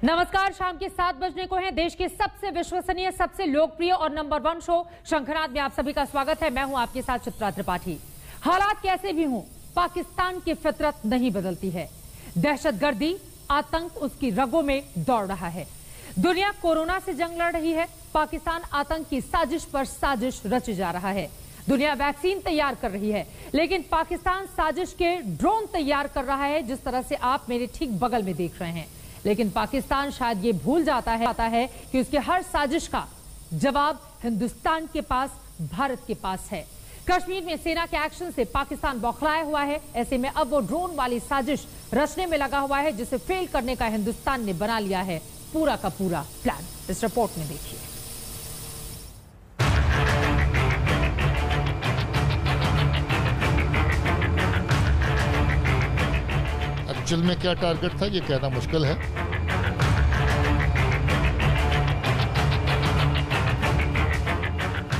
नमस्कार, शाम के 7 बजने को है। देश के सबसे विश्वसनीय, सबसे लोकप्रिय और नंबर 1 शो शंखनाद में आप सभी का स्वागत है। मैं हूं आपके साथ चित्रा त्रिपाठी। हालात कैसे भी हों, पाकिस्तान की फितरत नहीं बदलती है। दहशतगर्दी, आतंक उसकी रगों में दौड़ रहा है। दुनिया कोरोना से जंग लड़ रही है, पाकिस्तान आतंक की साजिश पर साजिश रचे जा रहा है। दुनिया वैक्सीन तैयार कर रही है, लेकिन पाकिस्तान साजिश के ड्रोन तैयार कर रहा है, जिस तरह से आप मेरे ठीक बगल में देख रहे हैं। लेकिन पाकिस्तान शायद ये भूल जाता है कि उसके हर साजिश का जवाब हिंदुस्तान के पास, भारत के पास है। कश्मीर में सेना के एक्शन से पाकिस्तान बौखलाया हुआ है। ऐसे में अब वो ड्रोन वाली साजिश रचने में लगा हुआ है, जिसे फेल करने का हिंदुस्तान ने बना लिया है पूरा का पूरा प्लान। इस रिपोर्ट में देखिए। एक्चुअल में क्या टारगेट था ये कहना मुश्किल है।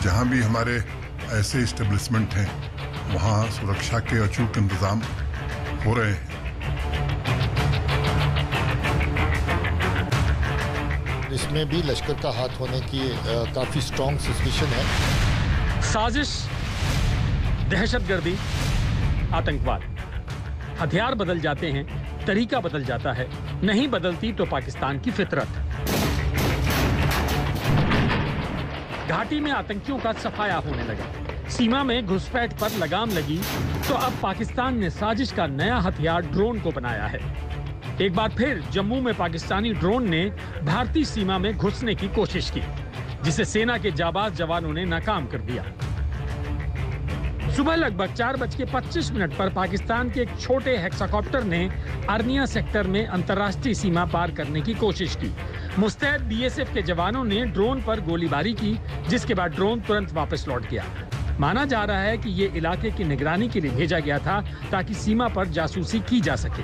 जहां भी हमारे ऐसे इस्टेब्लिशमेंट हैं वहां सुरक्षा के अचूक इंतजाम हो रहे हैं। इसमें भी लश्कर का हाथ होने की काफी स्ट्रॉन्ग सस्पिशन है। साजिश, दहशतगर्दी, आतंकवाद, हथियार बदल जाते हैं, तरीका बदल जाता है, नहीं बदलती तो पाकिस्तान की फितरत। घाटी में आतंकियों का सफाया होने लगा, सीमा में घुसपैठ पर लगाम लगी, तो अब पाकिस्तान ने साजिश का नया हथियार ड्रोन को बनाया है। एक बार फिर जम्मू में पाकिस्तानी ड्रोन ने भारतीय सीमा में घुसने की कोशिश की, जिसे सेना के जाबाज जवानों ने नाकाम कर दिया। सुबह लगभग 4:25 पर पाकिस्तान के एक छोटे हेक्साकॉप्टर ने अर्निया सेक्टर में अंतर्राष्ट्रीय सीमा पार करने की कोशिश की। मुस्तैद बीएसएफ के जवानों ने ड्रोन पर गोलीबारी की, जिसके बाद ड्रोन तुरंत वापस लौट गया। माना जा रहा है कि ये इलाके की निगरानी के लिए भेजा गया था, ताकि सीमा पर जासूसी की जा सके।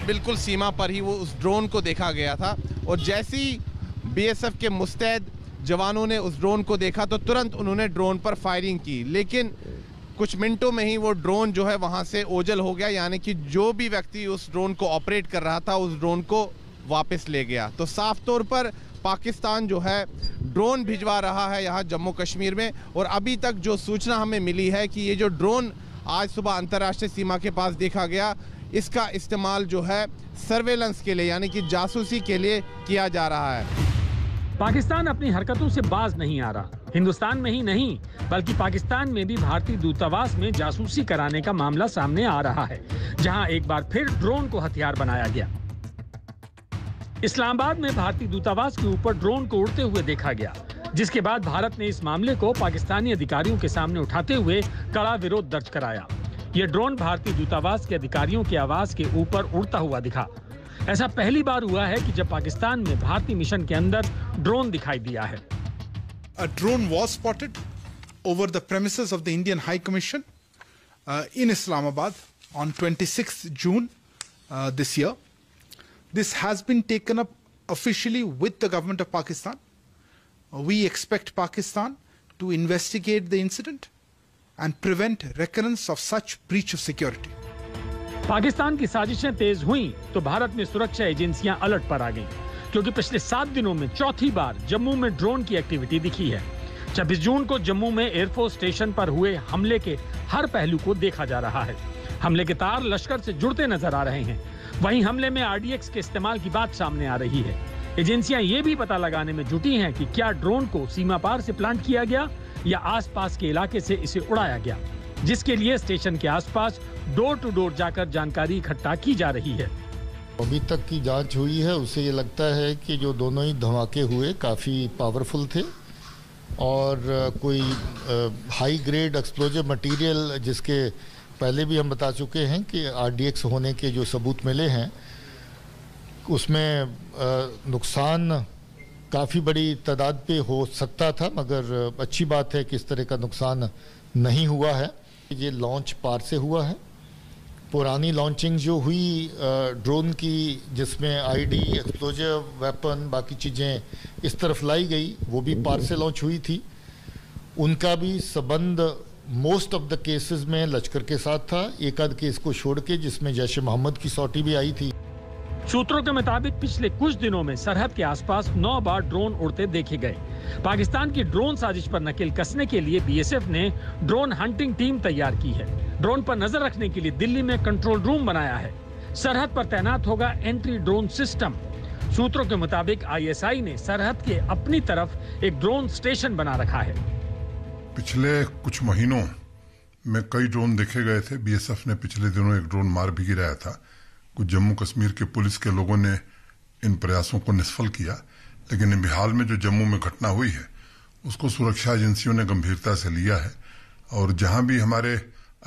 बिल्कुल सीमा पर ही वो उस ड्रोन को देखा गया था, और जैसे ही बीएसएफ के मुस्तैद जवानों ने उस ड्रोन को देखा तो तुरंत उन्होंने ड्रोन पर फायरिंग की। लेकिन कुछ मिनटों में ही वो ड्रोन जो है वहां से ओझल हो गया, यानी कि जो भी व्यक्ति उस ड्रोन को ऑपरेट कर रहा था उस ड्रोन को वापस ले गया। तो साफ तौर पर पाकिस्तान जो है ड्रोन भिजवा रहा है यहाँ जम्मू कश्मीर में। और अभी तक जो सूचना हमें मिली है कि ये जो ड्रोन आज सुबह अंतर्राष्ट्रीय सीमा के पास देखा गया, इसका इस्तेमाल जो है सर्वेलेंस के लिए, यानी कि जासूसी के लिए किया जा रहा है। पाकिस्तान अपनी हरकतों से बाज नहीं आ रहा। हिंदुस्तान में ही नहीं, बल्कि पाकिस्तान में भी भारतीय दूतावास में जासूसी कराने का मामला सामने आ रहा है, जहां एक बार फिर ड्रोन को हथियार बनाया गया। इस्लामाबाद में भारतीय दूतावास के ऊपर ड्रोन को उड़ते हुए देखा गया, जिसके बाद भारत ने इस मामले को पाकिस्तानी अधिकारियों के सामने उठाते हुए कड़ा विरोध दर्ज कराया। ये ड्रोन भारतीय दूतावास के अधिकारियों के आवास के ऊपर उड़ता हुआ दिखा। ऐसा पहली बार हुआ है कि जब पाकिस्तान में भारतीय मिशन के अंदर ड्रोन दिखाई दिया है। A drone was spotted over the premises of the Indian High Commission in Islamabad on 26th June this year. This has been taken up officially with the government of Pakistan. We expect Pakistan to investigate the incident and prevent recurrence of such breach of security. Pakistan की साजिशें तेज हुई तो भारत में सुरक्षा एजेंसियां alert पर आ गईं, क्योंकि पिछले 7 दिनों में चौथी बार जम्मू में ड्रोन की एक्टिविटी दिखी है। 26 जून को जम्मू में एयरफोर्स स्टेशन पर हुए हमले के हर पहलू को देखा जा रहा है। हमले के तार लश्कर से जुड़ते नजर आ रहे हैं। वहीं हमले में आरडीएक्स के इस्तेमाल की बात सामने आ रही है। एजेंसियां ये भी पता लगाने में जुटी हैं कि क्या ड्रोन को सीमा पार से प्लांट किया गया या आसपास के इलाके से इसे उड़ाया गया, जिसके लिए स्टेशन के आसपास डोर टू डोर जाकर जानकारी इकट्ठा की जा रही है। अभी तक की जांच हुई है, उससे ये लगता है कि जो दोनों ही धमाके हुए काफ़ी पावरफुल थे, और कोई हाई ग्रेड एक्सप्लोजिव मटेरियल, जिसके पहले भी हम बता चुके हैं कि आरडीएक्स होने के जो सबूत मिले हैं, उसमें नुकसान काफ़ी बड़ी तादाद पे हो सकता था, मगर अच्छी बात है कि इस तरह का नुकसान नहीं हुआ है। ये लॉन्च पार से हुआ है। पुरानी लॉन्चिंग जो हुई ड्रोन की, जिसमें आईडी, एक्सप्लोजिव वेपन, बाकी चीज़ें इस तरफ लाई गई, वो भी पार से लॉन्च हुई थी। उनका भी संबंध मोस्ट ऑफ द केसेस में लश्कर के साथ था, एक आध केस को छोड़ के जिसमें जैश ए मोहम्मद की सौटी भी आई थी। सूत्रों के मुताबिक पिछले कुछ दिनों में सरहद के आसपास 9 बार ड्रोन उड़ते देखे गए। पाकिस्तान की ड्रोन साजिश पर नकेल कसने के लिए बीएसएफ ने ड्रोन हंटिंग टीम तैयार की है। ड्रोन पर नजर रखने के लिए दिल्ली में कंट्रोल रूम बनाया है। सरहद पर तैनात होगा एंट्री ड्रोन सिस्टम। सूत्रों के मुताबिक आईएसआई ने सरहद के अपनी तरफ एक ड्रोन स्टेशन बना रखा है। पिछले कुछ महीनों में कई ड्रोन देखे गए थे। बीएसएफ ने पिछले दिनों एक ड्रोन मार भी गिराया था। कुछ जम्मू कश्मीर के पुलिस के लोगों ने इन प्रयासों को निष्फल किया, लेकिन हाल में जो जम्मू में घटना हुई है उसको सुरक्षा एजेंसियों ने गंभीरता से लिया है और जहां भी हमारे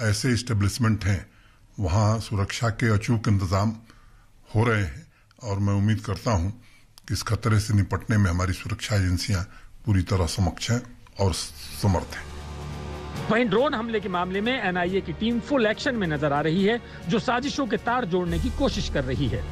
ऐसे इस्टेब्लिशमेंट हैं वहां सुरक्षा के अचूक इंतजाम हो रहे हैं और मैं उम्मीद करता हूं कि इस खतरे से निपटने में हमारी सुरक्षा एजेंसियां पूरी तरह सक्षम हैं और समर्थ हैं। वहीं ड्रोन हमले के मामले में एनआईए की टीम फुल एक्शन में नजर आ रही है, जो साजिशों के तार जोड़ने की कोशिश कर रही है।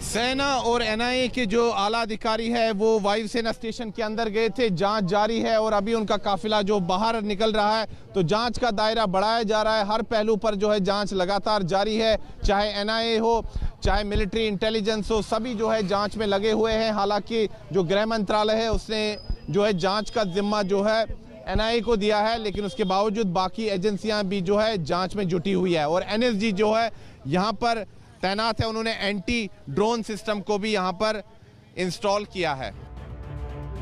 सेना और एनआईए के जो आला अधिकारी है वो वायुसेना स्टेशन के अंदर गए थे। जांच जारी है और अभी उनका काफिला जो बाहर निकल रहा है, तो जांच का दायरा बढ़ाया जा रहा है। हर पहलू पर जो है जांच लगातार जारी है, चाहे एनआईए हो चाहे मिलिट्री इंटेलिजेंस हो, सभी जो है जांच में लगे हुए हैं। हालांकि जो गृह मंत्रालय है उसने जो है जांच का जिम्मा जो है एनआईए को दिया है, लेकिन उसके बावजूद बाकी एजेंसियां भी जो है जांच में जुटी हुई है। और एनएसजी जो है यहां पर तैनात है, उन्होंने एंटी ड्रोन सिस्टम को भी यहां पर इंस्टॉल किया है।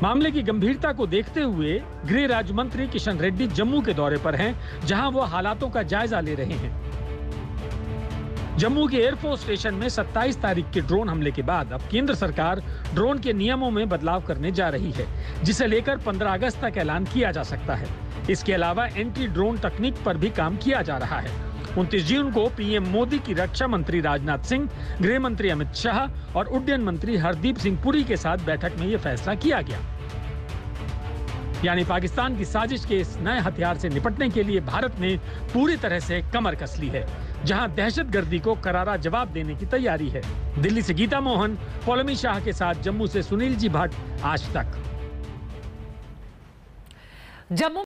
मामले की गंभीरता को देखते हुए गृह राज्य मंत्री किशन रेड्डी जम्मू के दौरे पर हैं, जहां वो हालातों का जायजा ले रहे हैं। जम्मू के एयरफोर्स स्टेशन में 27 तारीख के ड्रोन हमले के बाद अब केंद्र सरकार ड्रोन के नियमों में बदलाव करने जा रही है, जिसे लेकर 15 अगस्त तक ऐलान किया जा सकता है। इसके अलावा एंटी ड्रोन तकनीक पर भी काम किया जा रहा है। 29 जून को पीएम मोदी की रक्षा मंत्री राजनाथ सिंह, गृह मंत्री अमित शाह और उड्डयन मंत्री हरदीप सिंह पुरी के साथ बैठक में यह फैसला किया गया। यानी पाकिस्तान की साजिश के इस नए हथियार से निपटने के लिए भारत ने पूरी तरह से कमर कस ली है, जहां दहशतगर्दी को करारा जवाब देने की तैयारी है। दिल्ली से गीता मोहन, पौलमी शाह के साथ जम्मू से सुनील जी भट्ट, आज तक। जम्मू